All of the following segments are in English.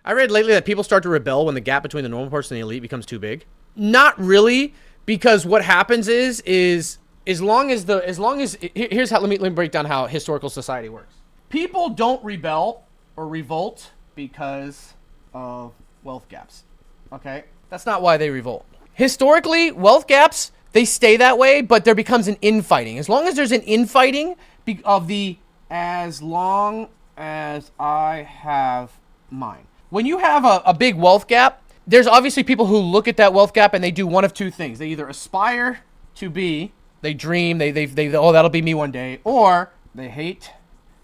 I read lately that people start to rebel when the gap between the normal person and the elite becomes too big. Not really, because what happens is here's how let me break down how historical society works. People don't rebel or revolt because of wealth gaps. Okay? That's not why they revolt. Historically, wealth gaps, they stay that way, but there becomes an infighting. As long as there's an infighting of the as long as I have mine. When you have a big wealth gap, there's obviously people who look at that wealth gap and they do one of two things. They either aspire to be, they dream, they oh, that'll be me one day, or they hate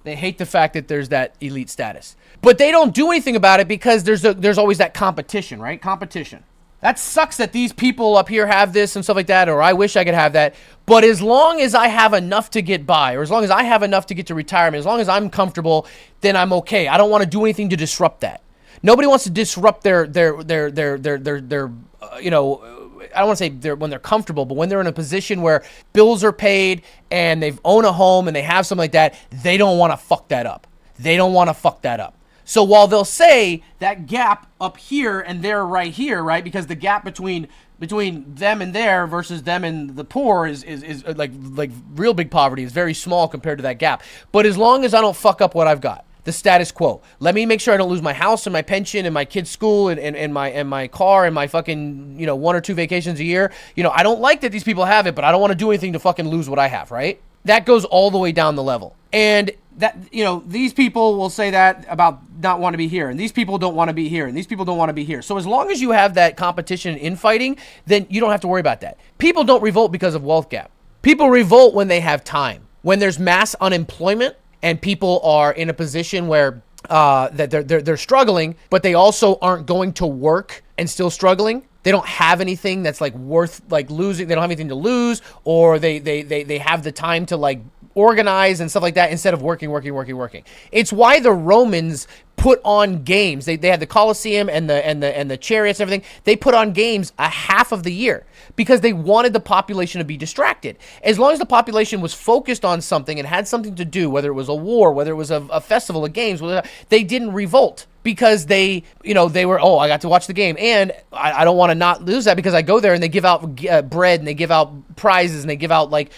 the fact that there's that elite status. But they don't do anything about it because there's always that competition, right? Competition. That sucks that these people up here have this and stuff like that, or I wish I could have that. But as long as I have enough to get by, or as long as I have enough to get to retirement, as long as I'm comfortable, then I'm okay. I don't want to do anything to disrupt that. Nobody wants to disrupt their you know, I don't want to say when they're comfortable, but when they're in a position where bills are paid and they've owned a home and they have something like that, they don't want to fuck that up. They don't want to fuck that up. So while they'll say that gap up here and they're right here, right? Because the gap between them and there versus them and the poor is like real big poverty is very small compared to that gap. But as long as I don't fuck up what I've got, the status quo. Let me make sure I don't lose my house and my pension and my kid's school and my car and my fucking, you know, 1 or 2 vacations a year. You know, I don't like that these people have it, but I don't want to do anything to fucking lose what I have, right? That goes all the way down the level. And that, you know, these people will say that about not want to be here, and these people don't want to be here, and these people don't want to be here. So as long as you have that competition and infighting, then you don't have to worry about that. People don't revolt because of wealth gap. People revolt when they have time. When there's mass unemployment and people are in a position where that they're struggling, but they also aren't going to work and still struggling. They don't have anything that's like worth like losing. They don't have anything to lose, or they have the time to like organize and stuff like that instead of working. It's why the Romans put on games. They had the Colosseum and the chariots and everything. They put on games a half of the year because they wanted the population to be distracted. As long as the population was focused on something and had something to do, whether it was a war, whether it was a festival, a games, they didn't revolt. Because they were, oh, I got to watch the game, and I don't want to not lose that because I go there and they give out bread and they give out prizes and they give out like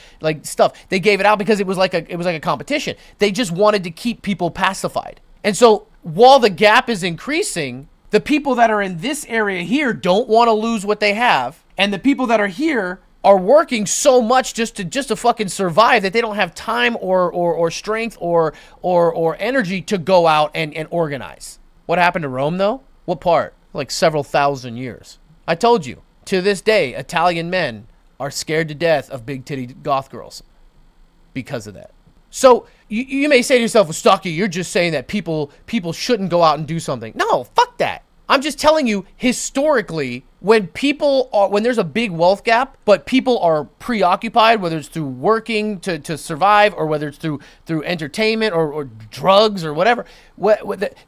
stuff. They gave it out because it was like a competition. They just wanted to keep people pacified. And so while the gap is increasing, the people that are in this area here don't want to lose what they have, and the people that are here are working so much just to fucking survive that they don't have time or strength or energy to go out and organize. What happened to Rome, though? What part? Like several thousand years. I told you, to this day, Italian men are scared to death of big-titty goth girls because of that. So you may say to yourself, well, Stocky, you're just saying that people shouldn't go out and do something. No, fuck that. I'm just telling you, historically, when there's a big wealth gap, but people are preoccupied, whether it's through working to survive or whether it's through entertainment or drugs or whatever,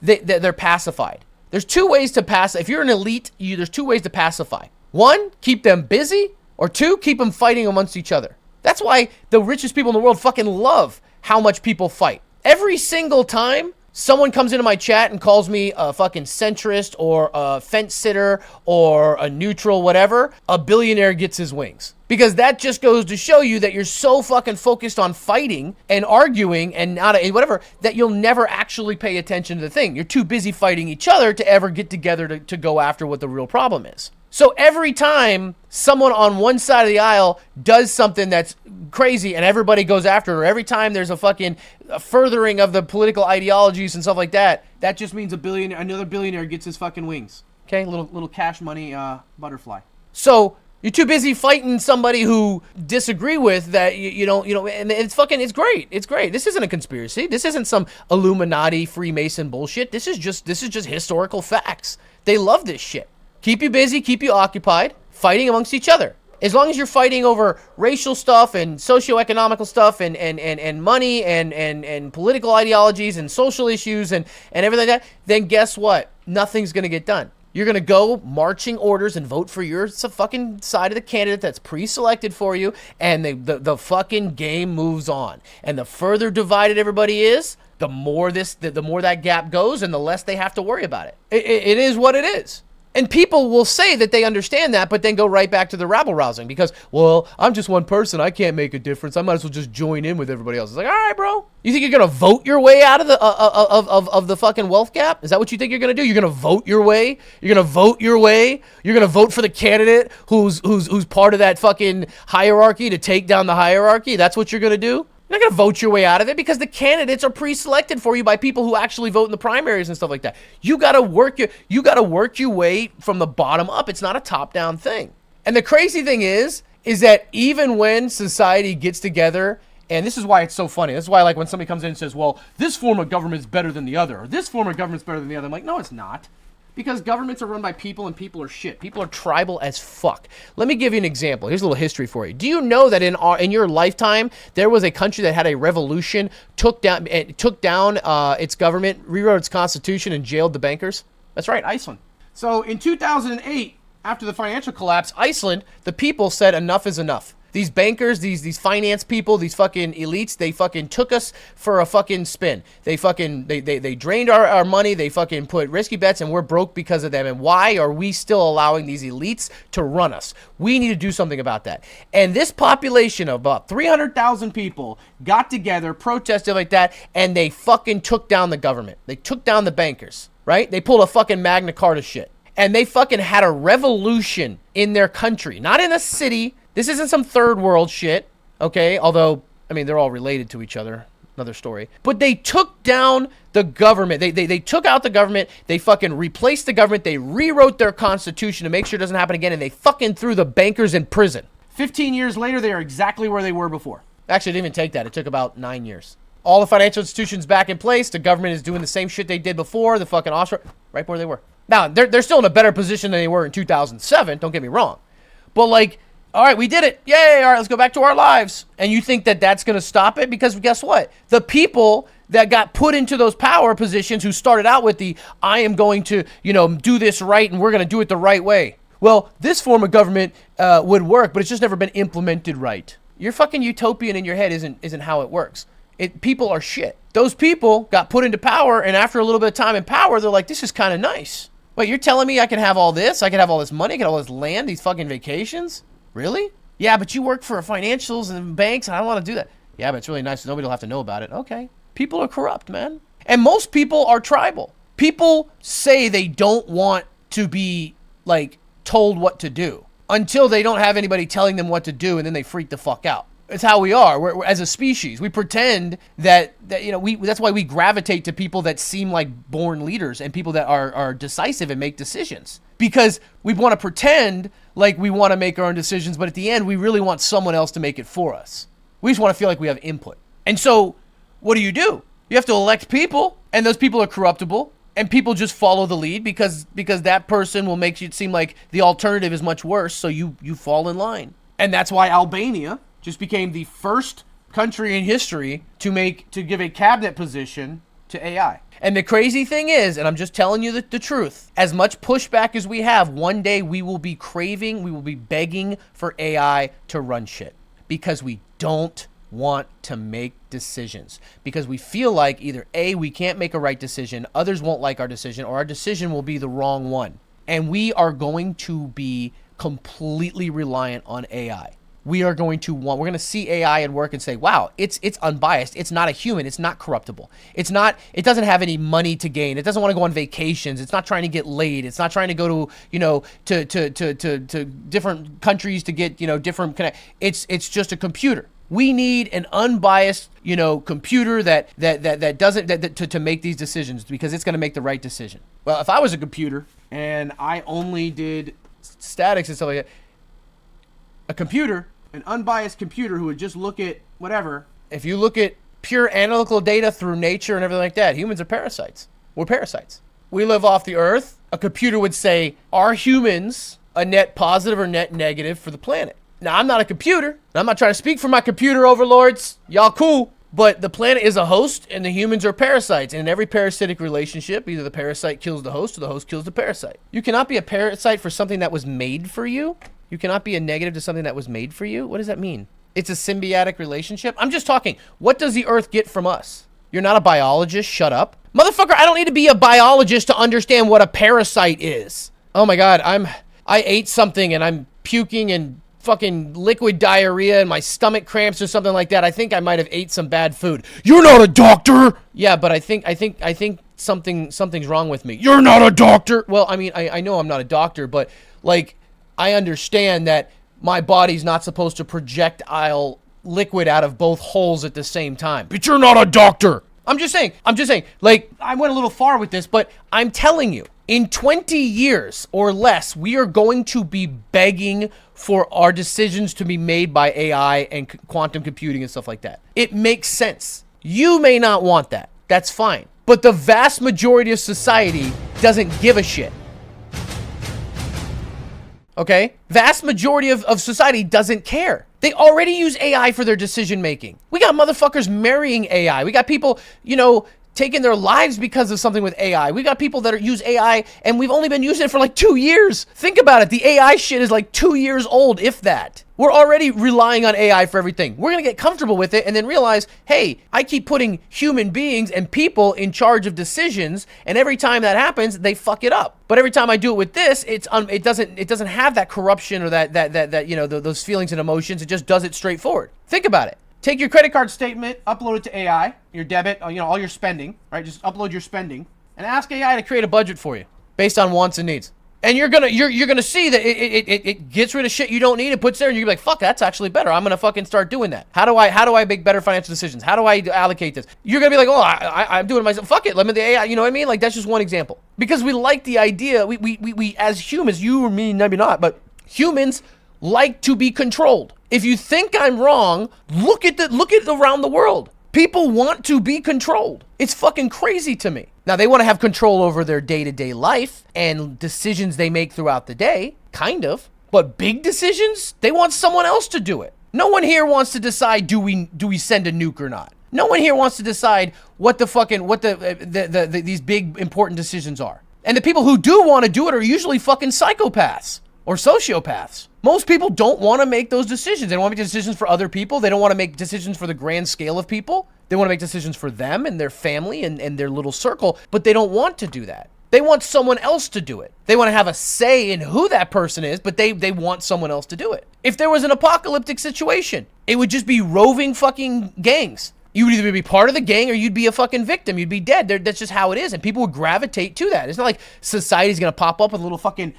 they're pacified. There's 2 ways to pacify. If you're an elite, there's 2 ways to pacify. 1, keep them busy, or 2, keep them fighting amongst each other. That's why the richest people in the world fucking love how much people fight. Every single time someone comes into my chat and calls me a fucking centrist or a fence sitter or a neutral whatever, a billionaire gets his wings. Because that just goes to show you that you're so fucking focused on fighting and arguing and whatever that you'll never actually pay attention to the thing. You're too busy fighting each other to ever get together to go after what the real problem is. So every time someone on one side of the aisle does something that's crazy and everybody goes after it, or every time there's a fucking furthering of the political ideologies and stuff like that, that just means another billionaire gets his fucking wings. Okay, little cash money butterfly. So you're too busy fighting somebody who disagree with that you don't, and it's great. It's great. This isn't a conspiracy. This isn't some Illuminati Freemason bullshit. This is just historical facts. They love this shit. Keep you busy, keep you occupied, fighting amongst each other. As long as you're fighting over racial stuff and socioeconomical stuff and money and political ideologies and social issues and everything like that, then guess what? Nothing's going to get done. You're going to go marching orders and vote for your fucking side of the candidate that's pre-selected for you, and the fucking game moves on. And the further divided everybody is, The more the more that gap goes, and the less they have to worry about it. It is what it is. And people will say that they understand that, but then go right back to the rabble rousing because, well, I'm just one person. I can't make a difference. I might as well just join in with everybody else. It's like, all right, bro. You think you're gonna vote your way out of the fucking wealth gap? Is that what you think you're gonna do? You're gonna vote your way? You're gonna vote your way? You're gonna vote for the candidate who's part of that fucking hierarchy to take down the hierarchy? That's what you're gonna do? You're not going to vote your way out of it because the candidates are pre-selected for you by people who actually vote in the primaries and stuff like that. You got to work your way from the bottom up. It's not a top-down thing. And the crazy thing is that even when society gets together, and this is why it's so funny. This is why, like, when somebody comes in and says, well, this form of government is better than the other, or this form of government is better than the other. I'm like, no, it's not. Because governments are run by people and people are shit. People are tribal as fuck. Let me give you an example. Here's a little history for you. Do you know that in your lifetime, there was a country that had a revolution, took down its government, rewrote its constitution, and jailed the bankers? That's right, Iceland. So in 2008, after the financial collapse, Iceland, the people said enough is enough. These bankers, these finance people, these fucking elites, they fucking took us for a fucking spin. They drained our money. They fucking put risky bets, and we're broke because of them. And why are we still allowing these elites to run us? We need to do something about that. And this population of about 300,000 people got together, protested like that, and they fucking took down the government. They took down the bankers, right? They pulled a fucking Magna Carta shit. And they fucking had a revolution in their country, not in a city. This isn't some third world shit, okay? Although, I mean, they're all related to each other. Another story. But they took down the government. They took out the government. They fucking replaced the government. They rewrote their constitution to make sure it doesn't happen again. And they fucking threw the bankers in prison. 15 years later, they are exactly where they were before. Actually, it didn't even take that. It took about 9 years. All the financial institutions back in place. The government is doing the same shit they did before. The fucking offshore, right where they were. Now, they're still in a better position than they were in 2007. Don't get me wrong. But like, all right, we did it. Yay. All right, let's go back to our lives. And you think that that's going to stop it? Because guess what? The people that got put into those power positions who started out with I am going to, do this right and we're going to do it the right way. Well, this form of government would work, but it's just never been implemented right. Your fucking utopian in your head isn't how it works. People are shit. Those people got put into power, and after a little bit of time in power, they're like, this is kind of nice. Wait, you're telling me I can have all this? I can have all this money? I can have all this land, these fucking vacations? Really? Yeah, but you work for financials and banks, and I don't want to do that. Yeah, but it's really nice. Nobody will have to know about it. Okay. People are corrupt, man. And most people are tribal. People say they don't want to be, like, told what to do until they don't have anybody telling them what to do, and then they freak the fuck out. It's how we are. We're as a species. We pretend that that's why we gravitate to people that seem like born leaders and people that are decisive and make decisions. Because we want to pretend like we want to make our own decisions, but at the end, we really want someone else to make it for us. We just want to feel like we have input. And so, what do? You have to elect people, and those people are corruptible, and people just follow the lead because that person will make it seem like the alternative is much worse, so you fall in line. And that's why Albania just became the first country in history to give a cabinet position to AI. And the crazy thing is, and I'm just telling you the truth, as much pushback as we have, one day we will be begging for AI to run shit because we don't want to make decisions, because we feel like either A, we can't make a right decision, others won't like our decision, or our decision will be the wrong one. And we are going to be completely reliant on AI. We're going to see AI at work and say, wow, it's unbiased. It's not a human. It's not corruptible. It doesn't have any money to gain. It doesn't want to go on vacations. It's not trying to get laid. It's not trying to go to different countries to get, different connect. It's just a computer. We need an unbiased, computer that doesn't to make these decisions because it's going to make the right decision. Well, if I was a computer and I only did statics and stuff like that, a computer, an unbiased computer who would just look at whatever. If you look at pure analytical data through nature and everything like that, humans are parasites. We're parasites. We live off the earth. A computer would say, are humans a net positive or net negative for the planet? Now, I'm not a computer. I'm not trying to speak for my computer overlords. Y'all cool. But the planet is a host and the humans are parasites. And in every parasitic relationship, either the parasite kills the host or the host kills the parasite. You cannot be a parasite for something that was made for you. You cannot be a negative to something that was made for you. What does that mean? It's a symbiotic relationship. I'm just talking. What does the earth get from us? You're not a biologist. Shut up. Motherfucker, I don't need to be a biologist to understand what a parasite is. Oh my God, I ate something and I'm puking and fucking liquid diarrhea and my stomach cramps or something like that. I think I might have ate some bad food. You're not a doctor. Yeah, but I think something's wrong with me. You're not a doctor. Well, I mean, I know I'm not a doctor, but like, I understand that my body's not supposed to projectile liquid out of both holes at the same time. But you're not a doctor. I'm just saying, like, I went a little far with this, but I'm telling you, in 20 years or less, we are going to be begging for our decisions to be made by AI and quantum computing and stuff like that. It makes sense. You may not want that. That's fine. But the vast majority of society doesn't give a shit. Okay? Vast majority of society doesn't care. They already use AI for their decision making. We got motherfuckers marrying AI. We got people, taking their lives because of something with AI. We got people that use AI and we've only been using it for like 2 years. Think about it. The AI shit is like 2 years old, if that. We're already relying on AI for everything. We're going to get comfortable with it and then realize, hey, I keep putting human beings and people in charge of decisions, and every time that happens, they fuck it up. But every time I do it with this, it doesn't have that corruption or that those feelings and emotions. It just does it straightforward. Think about it. Take your credit card statement, upload it to AI, your debit, all your spending, right? Just upload your spending and ask AI to create a budget for you based on wants and needs. And you're gonna see that it gets rid of shit you don't need, it puts there, and you're gonna be like, fuck, that's actually better. I'm gonna fucking start doing that. How do I make better financial decisions? How do I allocate this? You're gonna be like, oh, I'm doing it myself. Fuck it, let me the AI. You know what I mean? Like, that's just one example. Because we like the idea. We as humans, you or me, maybe not, but humans like to be controlled. If you think I'm wrong, look at around the world. People want to be controlled. It's fucking crazy to me. Now, they want to have control over their day-to-day life and decisions they make throughout the day, kind of. But big decisions, they want someone else to do it. No one here wants to decide, do we send a nuke or not? No one here wants to decide what these big important decisions are. And the people who do want to do it are usually fucking psychopaths or sociopaths. Most people don't want to make those decisions. They don't want to make decisions for other people. They don't want to make decisions for the grand scale of people. They want to make decisions for them and their family and their little circle, but they don't want to do that. They want someone else to do it. They want to have a say in who that person is, but they want someone else to do it. If there was an apocalyptic situation, it would just be roving fucking gangs. You would either be part of the gang or you'd be a fucking victim. You'd be dead. That's just how it is. And people would gravitate to that. It's not like society's going to pop up with a little fucking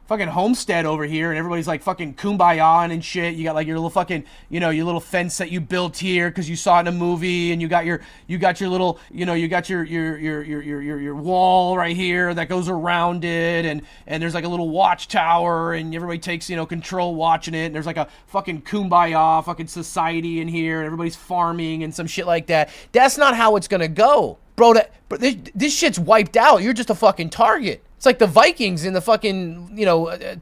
fucking homestead over here and everybody's like fucking kumbaya and shit. You got like your little fucking, your little fence that you built here because you saw it in a movie, and you got your little, you got your wall right here that goes around it, and there's like a little watchtower, and everybody takes, control watching it, and there's like a fucking kumbaya fucking society in here, and everybody's farming and some shit like that. That's not how it's gonna go. Bro, this shit's wiped out. You're just a fucking target. It's like the Vikings in the fucking,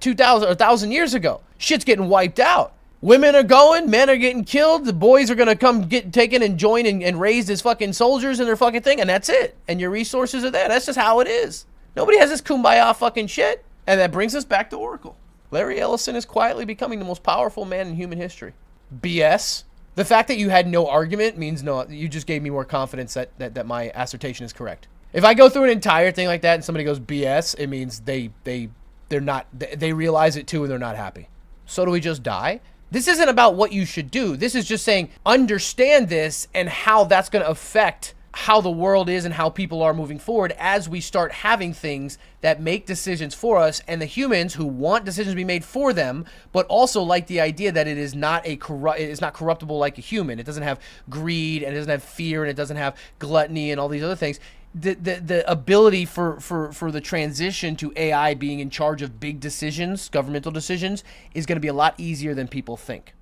2,000 or 1,000 years ago. Shit's getting wiped out. Women are going, men are getting killed. The boys are going to come get taken and join and raised as fucking soldiers in their fucking thing, and that's it. And your resources are there. That's just how it is. Nobody has this kumbaya fucking shit. And that brings us back to Oracle. Larry Ellison is quietly becoming the most powerful man in human history. BS. The fact that you had no argument means no. You just gave me more confidence that my assertion is correct. If I go through an entire thing like that and somebody goes BS, it means they realize it too and they're not happy. So do we just die? This isn't about what you should do. This is just saying understand this and how that's going to affect how the world is and how people are moving forward as we start having things that make decisions for us, and the humans who want decisions to be made for them, but also like the idea that it is not corruptible like a human. It doesn't have greed, and it doesn't have fear, and it doesn't have gluttony and all these other things. The ability for the transition to AI being in charge of big decisions, governmental decisions, is going to be a lot easier than people think.